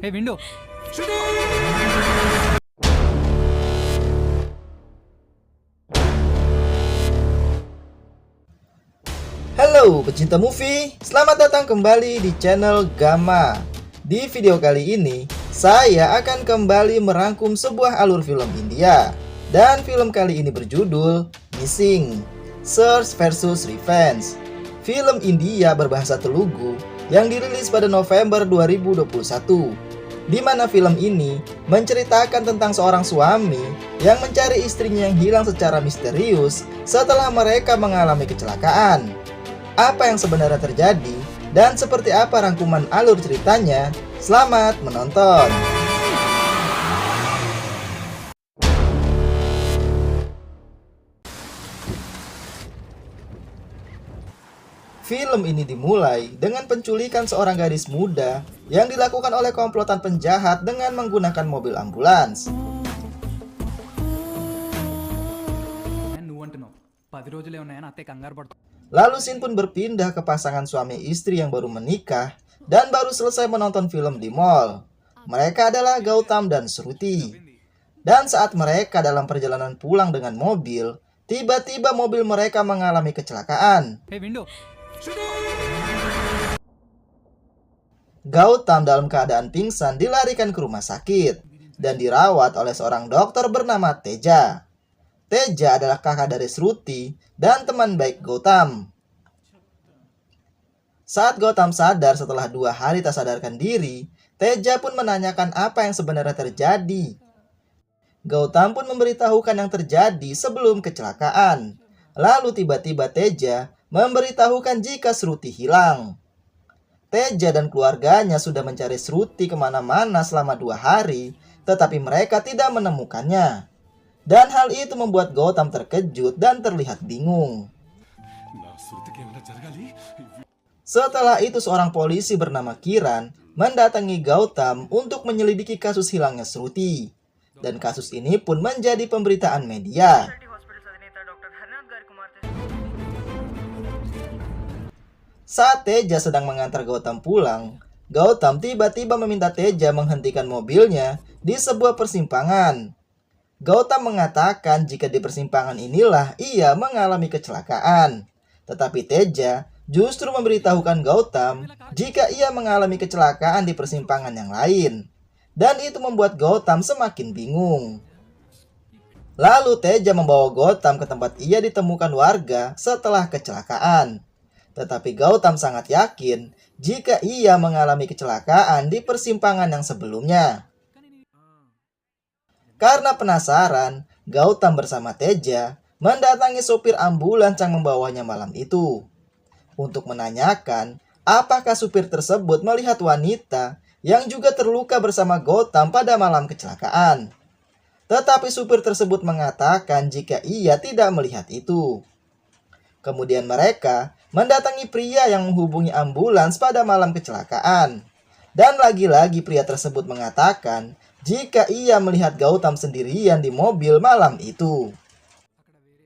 Hey, window. Halo pecinta movie, selamat datang kembali di channel Gamma. Di video kali ini, saya akan kembali merangkum sebuah alur film India. Dan film kali ini berjudul Missing, Search vs Revenge. Film India berbahasa Telugu yang dirilis pada November 2021. Di mana film ini menceritakan tentang seorang suami yang mencari istrinya yang hilang secara misterius setelah mereka mengalami kecelakaan. Apa yang sebenarnya terjadi dan seperti apa rangkuman alur ceritanya? Selamat menonton. Film ini dimulai dengan penculikan seorang gadis muda yang dilakukan oleh komplotan penjahat dengan menggunakan mobil ambulans. నువ్వంటున్నావు 10 రోజులే ఉన్నాయని అత్తే కంగారు పడుతుంది. Lalu scene pun berpindah ke pasangan suami istri yang baru menikah dan baru selesai menonton film di mall. Mereka adalah Gautam dan Shruti. Dan saat mereka dalam perjalanan pulang dengan mobil, tiba-tiba mobil mereka mengalami kecelakaan. Hey, window. Gautam dalam keadaan pingsan dilarikan ke rumah sakit dan dirawat oleh seorang dokter bernama Teja. Teja adalah kakak dari Shruti dan teman baik Gautam. Saat Gautam sadar setelah 2 hari tak sadarkan diri, Teja pun menanyakan apa yang sebenarnya terjadi. Gautam pun memberitahukan yang terjadi sebelum kecelakaan. Lalu tiba-tiba Teja memberitahukan jika Shruti hilang. Teja dan keluarganya sudah mencari Shruti kemana-mana selama 2 hari, tetapi mereka tidak menemukannya. Dan hal itu membuat Gautam terkejut dan terlihat bingung. Setelah itu seorang polisi bernama Kiran mendatangi Gautam untuk menyelidiki kasus hilangnya Shruti. Dan kasus ini pun menjadi pemberitaan media. Saat Teja sedang mengantar Gautam pulang, Gautam tiba-tiba meminta Teja menghentikan mobilnya di sebuah persimpangan. Gautam mengatakan jika di persimpangan inilah ia mengalami kecelakaan. Tetapi Teja justru memberitahukan Gautam jika ia mengalami kecelakaan di persimpangan yang lain. Dan itu membuat Gautam semakin bingung. Lalu Teja membawa Gautam ke tempat ia ditemukan warga setelah kecelakaan. Tetapi Gautam sangat yakin jika ia mengalami kecelakaan di persimpangan yang sebelumnya. Karena penasaran, Gautam bersama Teja mendatangi sopir ambulans yang membawanya malam itu untuk menanyakan apakah supir tersebut melihat wanita yang juga terluka bersama Gautam pada malam kecelakaan. Tetapi supir tersebut mengatakan jika ia tidak melihat itu. Kemudian mereka mendatangi pria yang menghubungi ambulans pada malam kecelakaan. Dan lagi-lagi pria tersebut mengatakan jika ia melihat Gautam sendirian di mobil malam itu.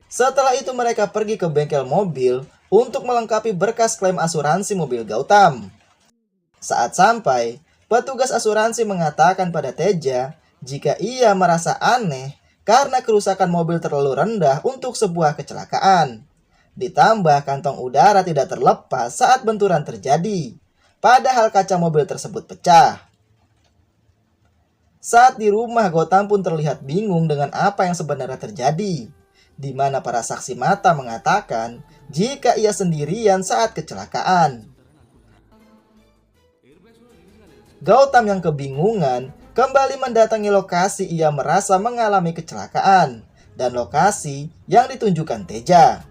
Setelah itu mereka pergi ke bengkel mobil untuk melengkapi berkas klaim asuransi mobil Gautam. Saat sampai, petugas asuransi mengatakan pada Teja jika ia merasa aneh karena kerusakan mobil terlalu rendah untuk sebuah kecelakaan. Ditambah kantong udara tidak terlepas saat benturan terjadi, padahal kaca mobil tersebut pecah. Saat di rumah, Gautam pun terlihat bingung dengan apa yang sebenarnya terjadi, di mana para saksi mata mengatakan jika ia sendirian saat kecelakaan. Gautam yang kebingungan kembali mendatangi lokasi ia merasa mengalami kecelakaan dan lokasi yang ditunjukkan Teja.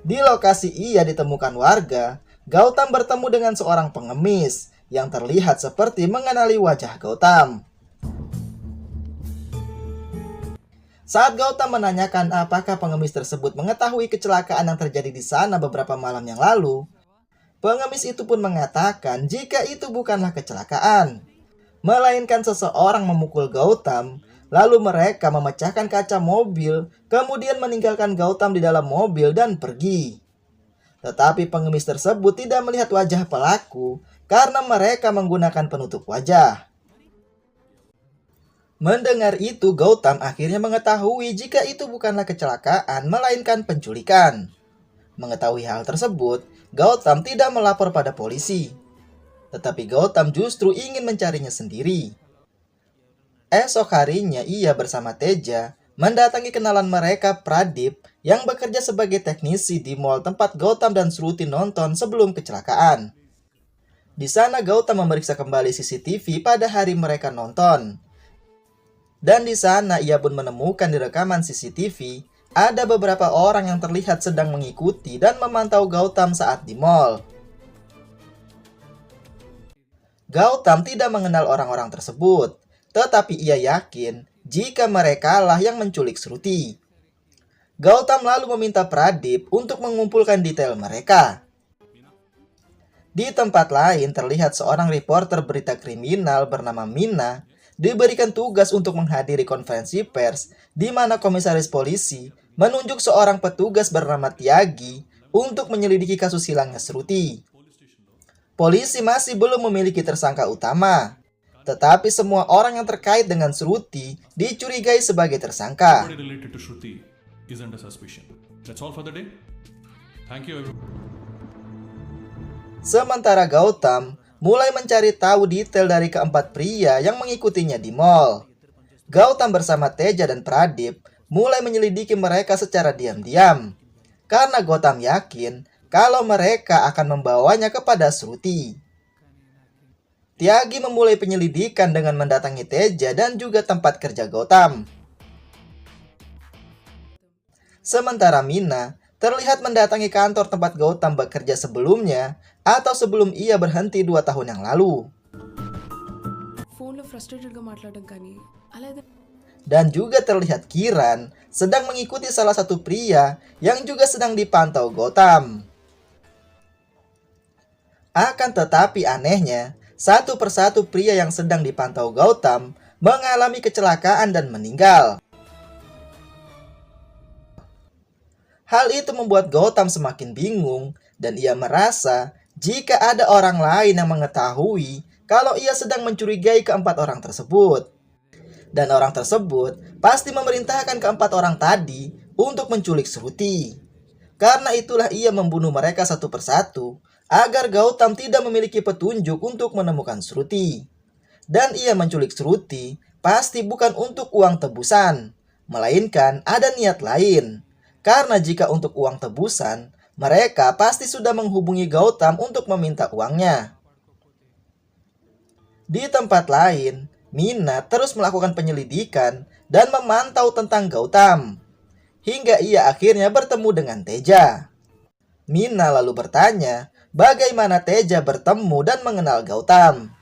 Di lokasi ia ditemukan warga, Gautam bertemu dengan seorang pengemis yang terlihat seperti mengenali wajah Gautam. Saat Gautam menanyakan apakah pengemis tersebut mengetahui kecelakaan yang terjadi di sana beberapa malam yang lalu, pengemis itu pun mengatakan jika itu bukanlah kecelakaan, melainkan seseorang memukul Gautam. Lalu mereka memecahkan kaca mobil, kemudian meninggalkan Gautam di dalam mobil dan pergi. Tetapi pengemis tersebut tidak melihat wajah pelaku karena mereka menggunakan penutup wajah. Mendengar itu, Gautam akhirnya mengetahui jika itu bukanlah kecelakaan, melainkan penculikan. Mengetahui hal tersebut, Gautam tidak melapor pada polisi. Tetapi Gautam justru ingin mencarinya sendiri. Esok harinya ia bersama Teja mendatangi kenalan mereka Pradip yang bekerja sebagai teknisi di mall tempat Gautam dan Shruti nonton sebelum kecelakaan. Di sana Gautam memeriksa kembali CCTV pada hari mereka nonton. Dan di sana ia pun menemukan di rekaman CCTV ada beberapa orang yang terlihat sedang mengikuti dan memantau Gautam saat di mall. Gautam tidak mengenal orang-orang tersebut, tetapi ia yakin jika merekalah yang menculik Shruti. Gautam lalu meminta Pradip untuk mengumpulkan detail mereka. Di tempat lain terlihat seorang reporter berita kriminal bernama Mina diberikan tugas untuk menghadiri konferensi pers di mana komisaris polisi menunjuk seorang petugas bernama Tyagi untuk menyelidiki kasus hilangnya Shruti. Polisi masih belum memiliki tersangka utama, tetapi semua orang yang terkait dengan Shruti dicurigai sebagai tersangka. Everybody related to Shruti is under suspicion. That's all for the day. Thank you everyone. Sementara Gautam mulai mencari tahu detail dari keempat pria yang mengikutinya di mall. Gautam bersama Teja dan Pradip mulai menyelidiki mereka secara diam-diam. Karena Gautam yakin kalau mereka akan membawanya kepada Shruti. Tyagi memulai penyelidikan dengan mendatangi Teja dan juga tempat kerja Gautam. Sementara Mina terlihat mendatangi kantor tempat Gautam bekerja sebelumnya atau sebelum ia berhenti 2 tahun yang lalu. Dan juga terlihat Kiran sedang mengikuti salah satu pria yang juga sedang dipantau Gautam. Akan tetapi anehnya, satu persatu pria yang sedang dipantau Gautam mengalami kecelakaan dan meninggal. Hal itu membuat Gautam semakin bingung dan ia merasa jika ada orang lain yang mengetahui kalau ia sedang mencurigai keempat orang tersebut. Dan orang tersebut pasti memerintahkan keempat orang tadi untuk menculik Shruti. Karena itulah ia membunuh mereka satu persatu agar Gautam tidak memiliki petunjuk untuk menemukan Shruti. Dan ia menculik Shruti pasti bukan untuk uang tebusan, melainkan ada niat lain. Karena jika untuk uang tebusan, mereka pasti sudah menghubungi Gautam untuk meminta uangnya. Di tempat lain, Mina terus melakukan penyelidikan dan memantau tentang Gautam. Hingga ia akhirnya bertemu dengan Teja. Mina lalu bertanya bagaimana Teja bertemu dan mengenal Gautam.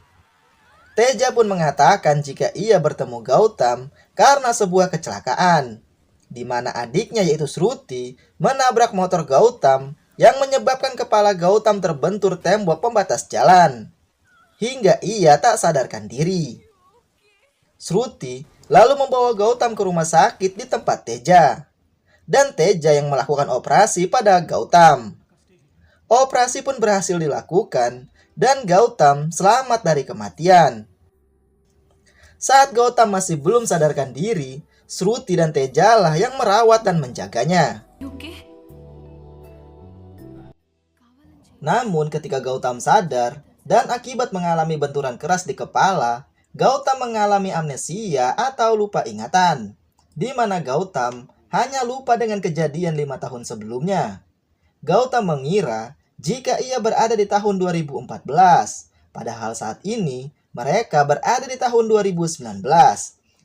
Teja pun mengatakan jika ia bertemu Gautam karena sebuah kecelakaan, di mana adiknya yaitu Shruti menabrak motor Gautam yang menyebabkan kepala Gautam terbentur tembok pembatas jalan, hingga ia tak sadarkan diri. Shruti lalu membawa Gautam ke rumah sakit di tempat Teja, dan Teja yang melakukan operasi pada Gautam. Operasi pun berhasil dilakukan dan Gautam selamat dari kematian. Saat Gautam masih belum sadarkan diri, Shruti dan Teja lah yang merawat dan menjaganya. Namun ketika Gautam sadar dan akibat mengalami benturan keras di kepala, Gautam mengalami amnesia atau lupa ingatan, di mana Gautam hanya lupa dengan kejadian 5 tahun sebelumnya. Gautam mengira jika ia berada di tahun 2014, padahal saat ini mereka berada di tahun 2019.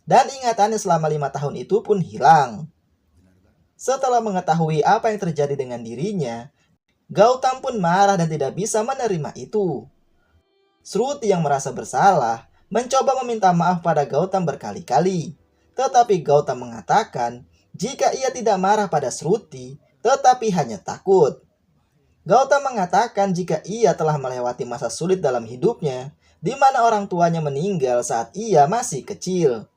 Dan ingatannya selama 5 tahun itu pun hilang. Setelah mengetahui apa yang terjadi dengan dirinya, Gautam pun marah dan tidak bisa menerima itu. Shruti yang merasa bersalah mencoba meminta maaf pada Gautam berkali-kali. Tetapi Gautam mengatakan jika ia tidak marah pada Shruti, tetapi hanya takut. Gautam mengatakan jika ia telah melewati masa sulit dalam hidupnya, di mana orang tuanya meninggal saat ia masih kecil.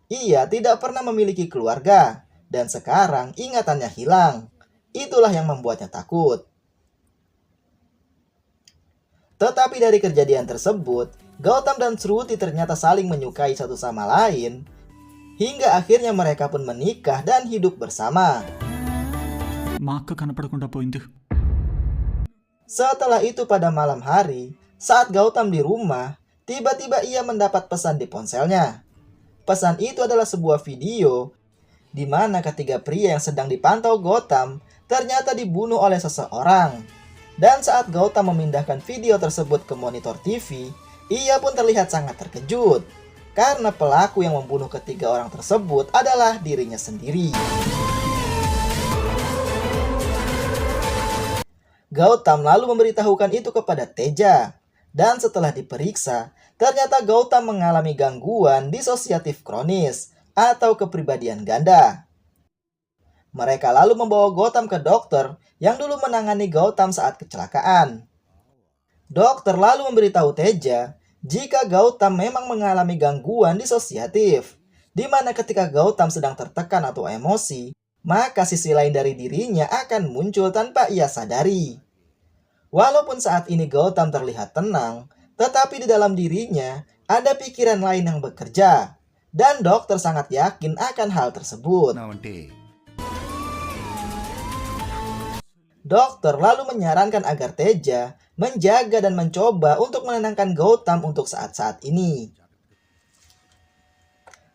Ia tidak pernah memiliki keluarga, dan sekarang ingatannya hilang. Itulah yang membuatnya takut. Tetapi dari kejadian tersebut, Gautam dan Shruti ternyata saling menyukai satu sama lain, hingga akhirnya mereka pun menikah dan hidup bersama. మా అక్క కనపడకుండా పోయింది. Setelah itu pada malam hari, saat Gautam di rumah, tiba-tiba ia mendapat pesan di ponselnya. Pesan itu adalah sebuah video di mana ketiga pria yang sedang dipantau Gautam ternyata dibunuh oleh seseorang. Dan saat Gautam memindahkan video tersebut ke monitor TV, ia pun terlihat sangat terkejut karena pelaku yang membunuh ketiga orang tersebut adalah dirinya sendiri. Gautam lalu memberitahukan itu kepada Teja, dan setelah diperiksa, ternyata Gautam mengalami gangguan disosiatif kronis atau kepribadian ganda. Mereka lalu membawa Gautam ke dokter yang dulu menangani Gautam saat kecelakaan. Dokter lalu memberitahu Teja jika Gautam memang mengalami gangguan disosiatif, di mana ketika Gautam sedang tertekan atau emosi, maka sisi lain dari dirinya akan muncul tanpa ia sadari. Walaupun saat ini Gautam terlihat tenang, tetapi di dalam dirinya ada pikiran lain yang bekerja, dan dokter sangat yakin akan hal tersebut. Dokter lalu menyarankan agar Teja menjaga dan mencoba untuk menenangkan Gautam untuk saat-saat ini.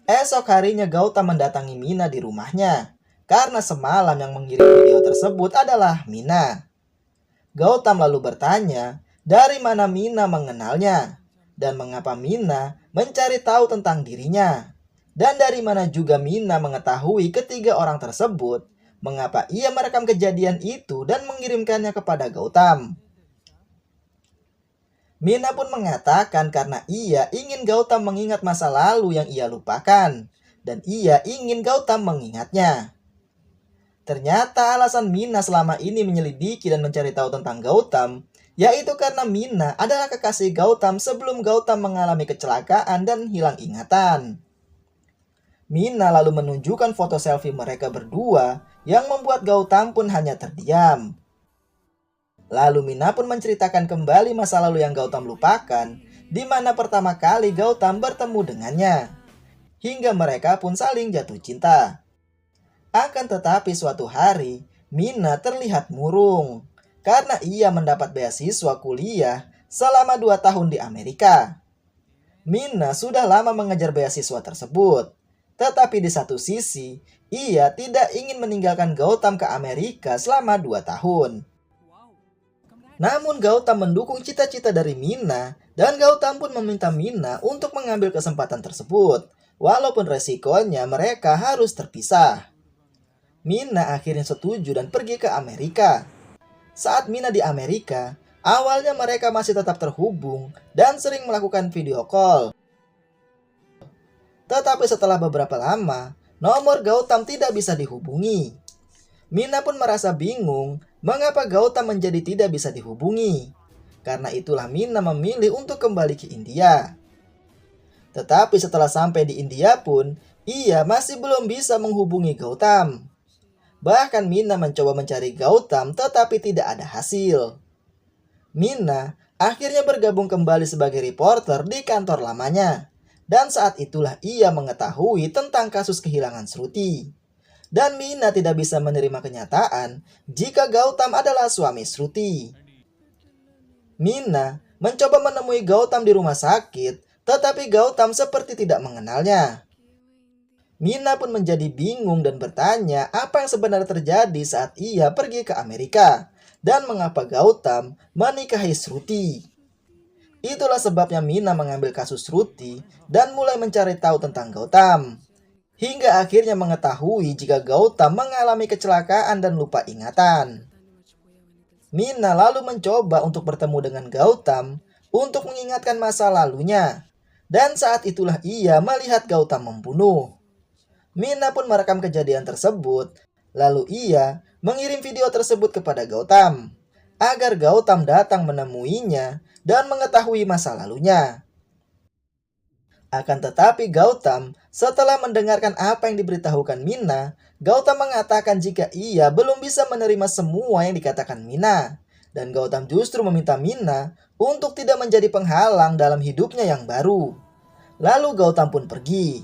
Esok harinya Gautam mendatangi Mina di rumahnya, karena semalam yang mengirim video tersebut adalah Mina. Gautam lalu bertanya dari mana Mina mengenalnya, dan mengapa Mina mencari tahu tentang dirinya, dan dari mana juga Mina mengetahui ketiga orang tersebut, mengapa ia merekam kejadian itu dan mengirimkannya kepada Gautam. Mina pun mengatakan karena ia ingin Gautam mengingat masa lalu yang ia lupakan, dan ia ingin Gautam mengingatnya. Ternyata alasan Mina selama ini menyelidiki dan mencari tahu tentang Gautam, yaitu karena Mina adalah kekasih Gautam sebelum Gautam mengalami kecelakaan dan hilang ingatan. Mina lalu menunjukkan foto selfie mereka berdua yang membuat Gautam pun hanya terdiam. Lalu Mina pun menceritakan kembali masa lalu yang Gautam lupakan, di mana pertama kali Gautam bertemu dengannya, hingga mereka pun saling jatuh cinta. Akan tetapi suatu hari, Mina terlihat murung, karena ia mendapat beasiswa kuliah selama 2 tahun di Amerika. Mina sudah lama mengejar beasiswa tersebut, tetapi di satu sisi, ia tidak ingin meninggalkan Gautam ke Amerika selama 2 tahun. Namun Gautam mendukung cita-cita dari Mina, dan Gautam pun meminta Mina untuk mengambil kesempatan tersebut, walaupun resikonya mereka harus terpisah. Mina akhirnya setuju dan pergi ke Amerika. Saat Mina di Amerika, awalnya mereka masih tetap terhubung dan sering melakukan video call. Tetapi setelah beberapa lama, nomor Gautam tidak bisa dihubungi. Mina pun merasa bingung mengapa Gautam menjadi tidak bisa dihubungi. Karena itulah Mina memilih untuk kembali ke India. Tetapi setelah sampai di India pun, ia masih belum bisa menghubungi Gautam. Bahkan Mina mencoba mencari Gautam tetapi tidak ada hasil. Mina akhirnya bergabung kembali sebagai reporter di kantor lamanya. Dan saat itulah ia mengetahui tentang kasus kehilangan Shruti. Dan Mina tidak bisa menerima kenyataan jika Gautam adalah suami Shruti. Mina mencoba menemui Gautam di rumah sakit, tetapi Gautam seperti tidak mengenalnya. Mina pun menjadi bingung dan bertanya apa yang sebenarnya terjadi saat ia pergi ke Amerika, dan mengapa Gautam menikahi Shruti. Itulah sebabnya Mina mengambil kasus Shruti dan mulai mencari tahu tentang Gautam. Hingga akhirnya mengetahui jika Gautam mengalami kecelakaan dan lupa ingatan. Mina lalu mencoba untuk bertemu dengan Gautam untuk mengingatkan masa lalunya. Dan saat itulah ia melihat Gautam membunuh. Mina pun merekam kejadian tersebut, lalu ia mengirim video tersebut kepada Gautam, agar Gautam datang menemuinya dan mengetahui masa lalunya. Akan tetapi Gautam, setelah mendengarkan apa yang diberitahukan Mina, Gautam mengatakan jika ia belum bisa menerima semua yang dikatakan Mina. Dan Gautam justru meminta Mina untuk tidak menjadi penghalang dalam hidupnya yang baru. Lalu Gautam pun pergi.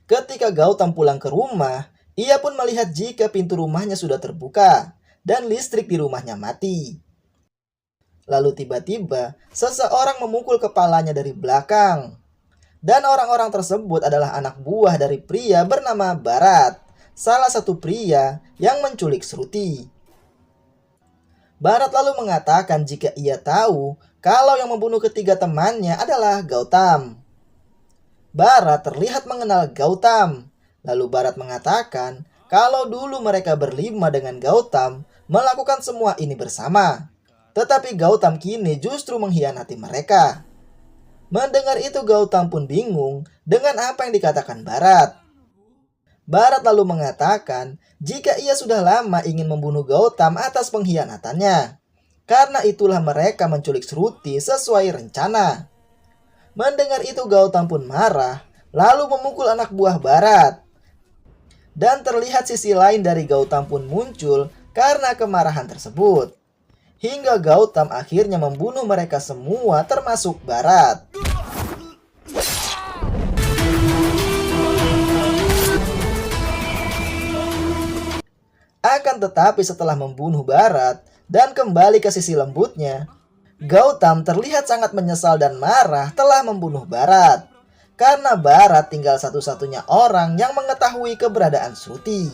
Ketika Gautam pulang ke rumah, ia pun melihat jika pintu rumahnya sudah terbuka dan listrik di rumahnya mati. Lalu tiba-tiba seseorang memukul kepalanya dari belakang. Dan orang-orang tersebut adalah anak buah dari pria bernama Bharat, salah satu pria yang menculik Shruti. Bharat lalu mengatakan jika ia tahu kalau yang membunuh ketiga temannya adalah Gautam. Bharat terlihat mengenal Gautam. Lalu Bharat mengatakan kalau dulu mereka berlima dengan Gautam melakukan semua ini bersama. Tetapi Gautam kini justru mengkhianati mereka. Mendengar itu Gautam pun bingung dengan apa yang dikatakan Bharat. Bharat lalu mengatakan jika ia sudah lama ingin membunuh Gautam atas pengkhianatannya. Karena itulah mereka menculik Shruti sesuai rencana. Mendengar itu Gautam pun marah lalu memukul anak buah Bharat. Dan terlihat sisi lain dari Gautam pun muncul karena kemarahan tersebut. Hingga Gautam akhirnya membunuh mereka semua termasuk Bharat. Akan tetapi setelah membunuh Bharat dan kembali ke sisi lembutnya, Gautam terlihat sangat menyesal dan marah telah membunuh Bharat. Karena Bharat tinggal satu-satunya orang yang mengetahui keberadaan Shruti.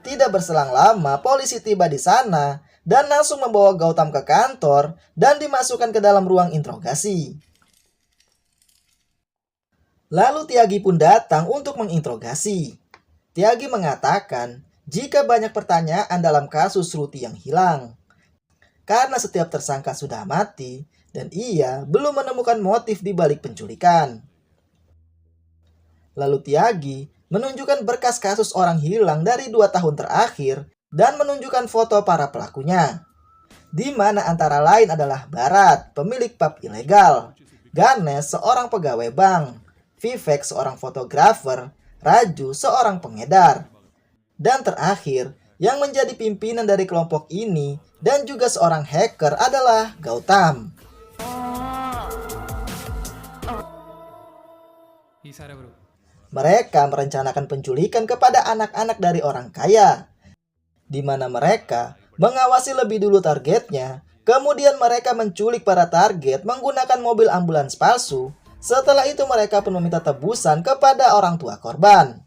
Tidak berselang lama, polisi tiba di sana dan langsung membawa Gautam ke kantor dan dimasukkan ke dalam ruang interogasi. Lalu Tyagi pun datang untuk menginterogasi. Tyagi mengatakan jika banyak pertanyaan dalam kasus Shruti yang hilang. Karena setiap tersangka sudah mati dan ia belum menemukan motif di balik penculikan. Lalu Tyagi menunjukkan berkas kasus orang hilang dari 2 tahun terakhir dan menunjukkan foto para pelakunya. Di mana antara lain adalah Bharat, pemilik pub ilegal, Ganesh, seorang pegawai bank, Vivek, seorang fotografer, Raju, seorang pengedar. Dan terakhir, yang menjadi pimpinan dari kelompok ini dan juga seorang hacker adalah Gautam. Mereka merencanakan penculikan kepada anak-anak dari orang kaya, di mana mereka mengawasi lebih dulu targetnya, kemudian mereka menculik para target menggunakan mobil ambulans palsu. Setelah itu mereka pun meminta tebusan kepada orang tua korban.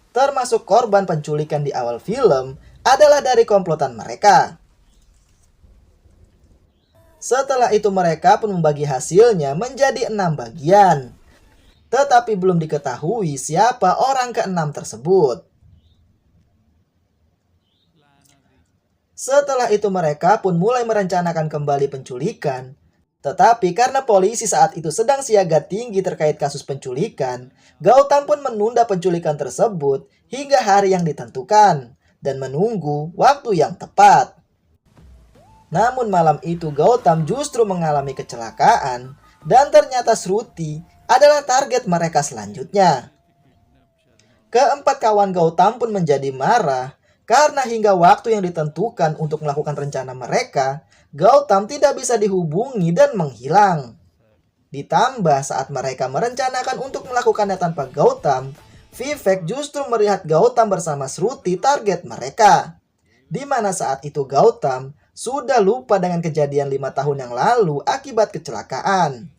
Termasuk korban penculikan di awal film adalah dari komplotan mereka. Setelah itu mereka pun membagi hasilnya menjadi 6 bagian. Tetapi belum diketahui siapa orang ke-6 tersebut. Setelah itu mereka pun mulai merencanakan kembali penculikan. Tetapi karena polisi saat itu sedang siaga tinggi terkait kasus penculikan, Gautam pun menunda penculikan tersebut hingga hari yang ditentukan dan menunggu waktu yang tepat. Namun malam itu Gautam justru mengalami kecelakaan dan ternyata Shruti adalah target mereka selanjutnya. Keempat kawan Gautam pun menjadi marah karena hingga waktu yang ditentukan untuk melakukan rencana mereka, Gautam tidak bisa dihubungi dan menghilang. Ditambah saat mereka merencanakan untuk melakukannya tanpa Gautam, Vivek justru melihat Gautam bersama Shruti target mereka. Di mana saat itu Gautam sudah lupa dengan kejadian 5 tahun yang lalu akibat kecelakaan.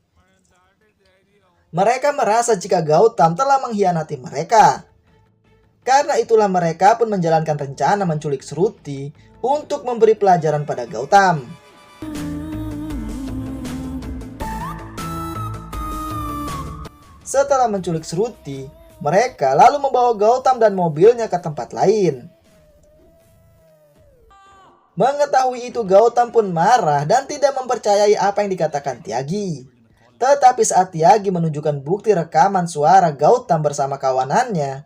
Mereka merasa jika Gautam telah mengkhianati mereka. Karena itulah mereka pun menjalankan rencana menculik Shruti untuk memberi pelajaran pada Gautam. Setelah menculik Shruti, mereka lalu membawa Gautam dan mobilnya ke tempat lain. Mengetahui itu Gautam pun marah dan tidak mempercayai apa yang dikatakan Tyagi. Tetapi saat Tyagi menunjukkan bukti rekaman suara Gautam bersama kawanannya,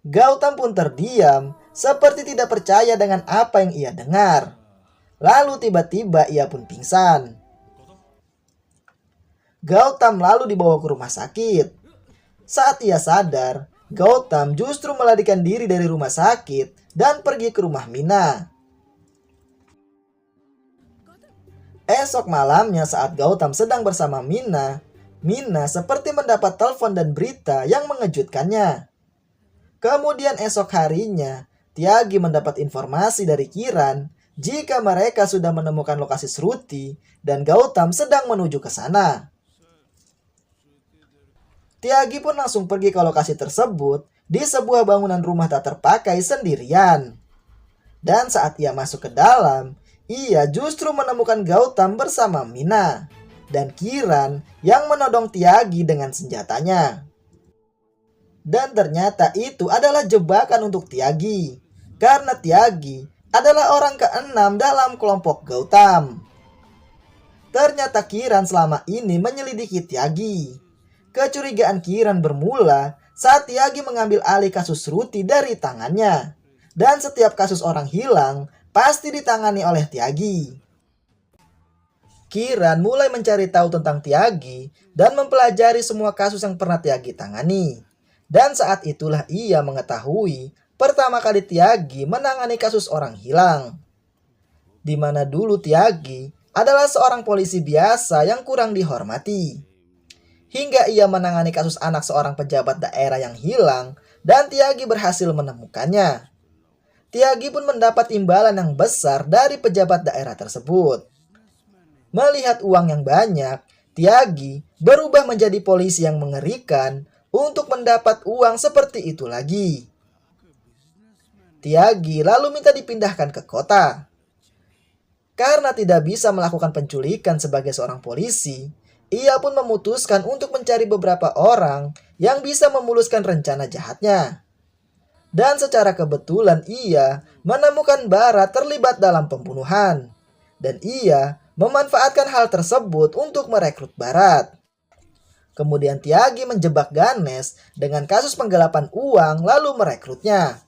Gautam pun terdiam seperti tidak percaya dengan apa yang ia dengar. Lalu tiba-tiba ia pun pingsan. Gautam lalu dibawa ke rumah sakit. Saat ia sadar, Gautam justru melarikan diri dari rumah sakit dan pergi ke rumah Mina. Esok malamnya saat Gautam sedang bersama Mina, Mina seperti mendapat telepon dan berita yang mengejutkannya. Kemudian esok harinya, Tyagi mendapat informasi dari Kiran jika mereka sudah menemukan lokasi Shruti dan Gautam sedang menuju ke sana. Tyagi pun langsung pergi ke lokasi tersebut di sebuah bangunan rumah tak terpakai sendirian. Dan saat ia masuk ke dalam, ia justru menemukan Gautam bersama Mina dan Kiran yang menodong Tyagi dengan senjatanya. Dan ternyata itu adalah jebakan untuk Tyagi, karena Tyagi adalah orang ke-6 dalam kelompok Gautam. Ternyata Kiran selama ini menyelidiki Tyagi. Kecurigaan Kiran bermula saat Tyagi mengambil alih kasus Shruti dari tangannya. Dan setiap kasus orang hilang pasti ditangani oleh Tyagi. Kiran mulai mencari tahu tentang Tyagi dan mempelajari semua kasus yang pernah Tyagi tangani. Dan saat itulah ia mengetahui pertama kali Tyagi menangani kasus orang hilang. Di mana dulu Tyagi adalah seorang polisi biasa yang kurang dihormati. Hingga ia menangani kasus anak seorang pejabat daerah yang hilang dan Tyagi berhasil menemukannya. Tyagi pun mendapat imbalan yang besar dari pejabat daerah tersebut. Melihat uang yang banyak, Tyagi berubah menjadi polisi yang mengerikan untuk mendapat uang seperti itu lagi. Tyagi lalu minta dipindahkan ke kota. Karena tidak bisa melakukan penculikan sebagai seorang polisi, ia pun memutuskan untuk mencari beberapa orang yang bisa memuluskan rencana jahatnya. Dan secara kebetulan ia menemukan Bharat terlibat dalam pembunuhan. Dan ia memanfaatkan hal tersebut untuk merekrut Bharat. Kemudian Tyagi menjebak Ganesh dengan kasus penggelapan uang lalu merekrutnya.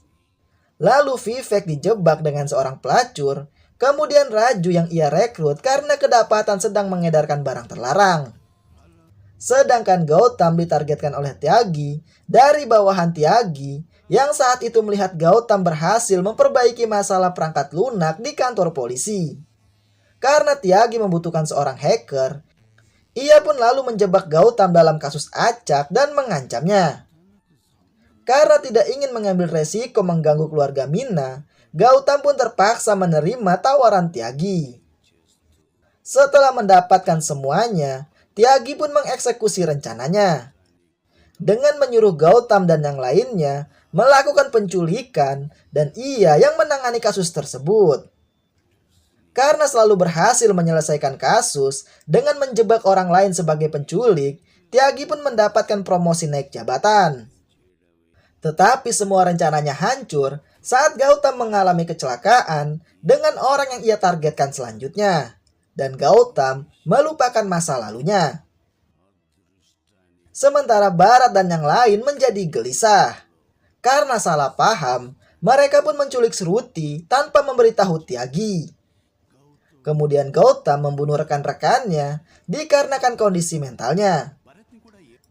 Lalu Vivek dijebak dengan seorang pelacur. Kemudian Raju yang ia rekrut karena kedapatan sedang mengedarkan barang terlarang. Sedangkan Gautam ditargetkan oleh Tyagi dari bawahan Tyagi yang saat itu melihat Gautam berhasil memperbaiki masalah perangkat lunak di kantor polisi. Karena Tyagi membutuhkan seorang hacker, ia pun lalu menjebak Gautam dalam kasus acak dan mengancamnya. Karena tidak ingin mengambil resiko mengganggu keluarga Mina, Gautam pun terpaksa menerima tawaran Tyagi. Setelah mendapatkan semuanya, Tyagi pun mengeksekusi rencananya. Dengan menyuruh Gautam dan yang lainnya melakukan penculikan dan ia yang menangani kasus tersebut. Karena selalu berhasil menyelesaikan kasus dengan menjebak orang lain sebagai penculik, Tyagi pun mendapatkan promosi naik jabatan. Tetapi semua rencananya hancur saat Gautam mengalami kecelakaan dengan orang yang ia targetkan selanjutnya. Dan Gautam melupakan masa lalunya. Sementara Bharat dan yang lain menjadi gelisah. Karena salah paham, mereka pun menculik Shruti tanpa memberitahu Tyagi. Kemudian Gautam membunuh rekan-rekannya dikarenakan kondisi mentalnya.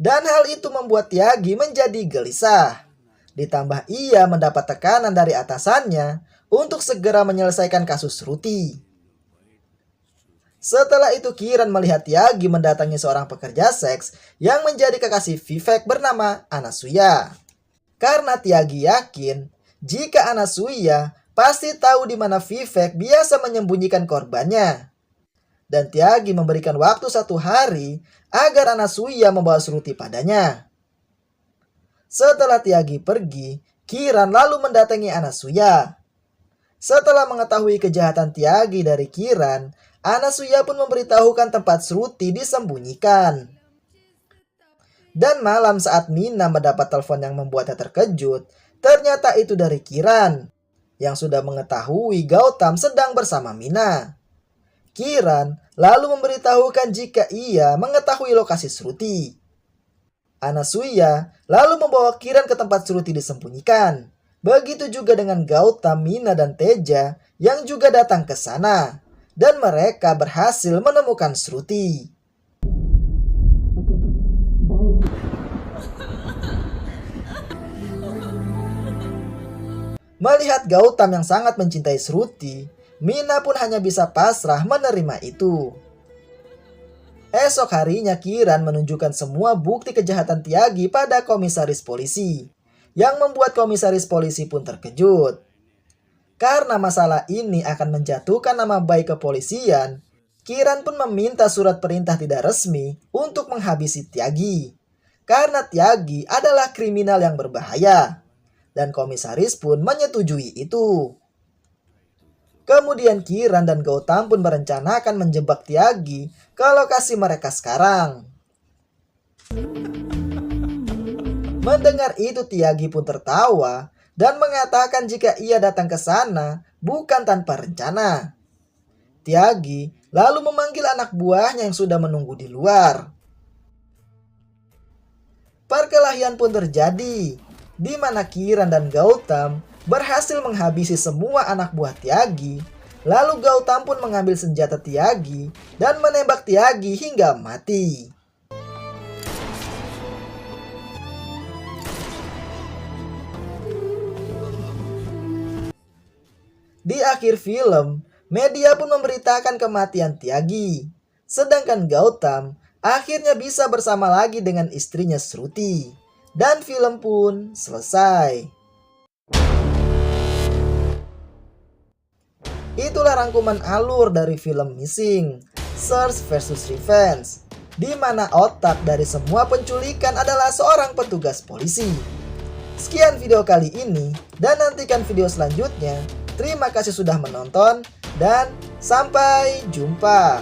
Dan hal itu membuat Tyagi menjadi gelisah. Ditambah ia mendapat tekanan dari atasannya untuk segera menyelesaikan kasus Shruti. Setelah itu Kiran melihat Tyagi mendatangi seorang pekerja seks yang menjadi kekasih Vivek bernama Anasuya. Karena Tyagi yakin jika Anasuya pasti tahu di mana Vivek biasa menyembunyikan korbannya. Dan Tyagi memberikan waktu 1 hari agar Anasuya membawa Shruti padanya. Setelah Tyagi pergi, Kiran lalu mendatangi Anasuya. Setelah mengetahui kejahatan Tyagi dari Kiran, Anasuya pun memberitahukan tempat Shruti disembunyikan. Dan malam saat Mina mendapat telepon yang membuatnya terkejut, ternyata itu dari Kiran yang sudah mengetahui Gautam sedang bersama Mina. Kiran lalu memberitahukan jika ia mengetahui lokasi Shruti. Anasuya lalu membawa Kiran ke tempat Shruti disembunyikan. Begitu juga dengan Gautam, Mina, dan Teja yang juga datang ke sana. Dan mereka berhasil menemukan Shruti. Melihat Gautam yang sangat mencintai Shruti, Meena pun hanya bisa pasrah menerima itu. Esok harinya Kiran menunjukkan semua bukti kejahatan Tyagi pada komisaris polisi, yang membuat komisaris polisi pun terkejut. Karena masalah ini akan menjatuhkan nama baik kepolisian, Kiran pun meminta surat perintah tidak resmi untuk menghabisi Tyagi. Karena Tyagi adalah kriminal yang berbahaya, dan komisaris pun menyetujui itu. Kemudian Kiran dan Gautam pun berencana akan menjebak Tyagi ke lokasi mereka sekarang. Mendengar itu Tyagi pun tertawa dan mengatakan jika ia datang ke sana bukan tanpa rencana. Tyagi lalu memanggil anak buahnya yang sudah menunggu di luar. Perkelahian pun terjadi, di mana Kiran dan Gautam berhasil menghabisi semua anak buah Tyagi. Lalu Gautam pun mengambil senjata Tyagi dan menembak Tyagi hingga mati. Di akhir film, media pun memberitakan kematian Tyagi. Sedangkan Gautam akhirnya bisa bersama lagi dengan istrinya Shruti. Dan film pun selesai. Itulah rangkuman alur dari film Missing, Search vs Revenge, di mana otak dari semua penculikan adalah seorang petugas polisi. Sekian video kali ini, dan nantikan video selanjutnya. Terima kasih sudah menonton, dan sampai jumpa.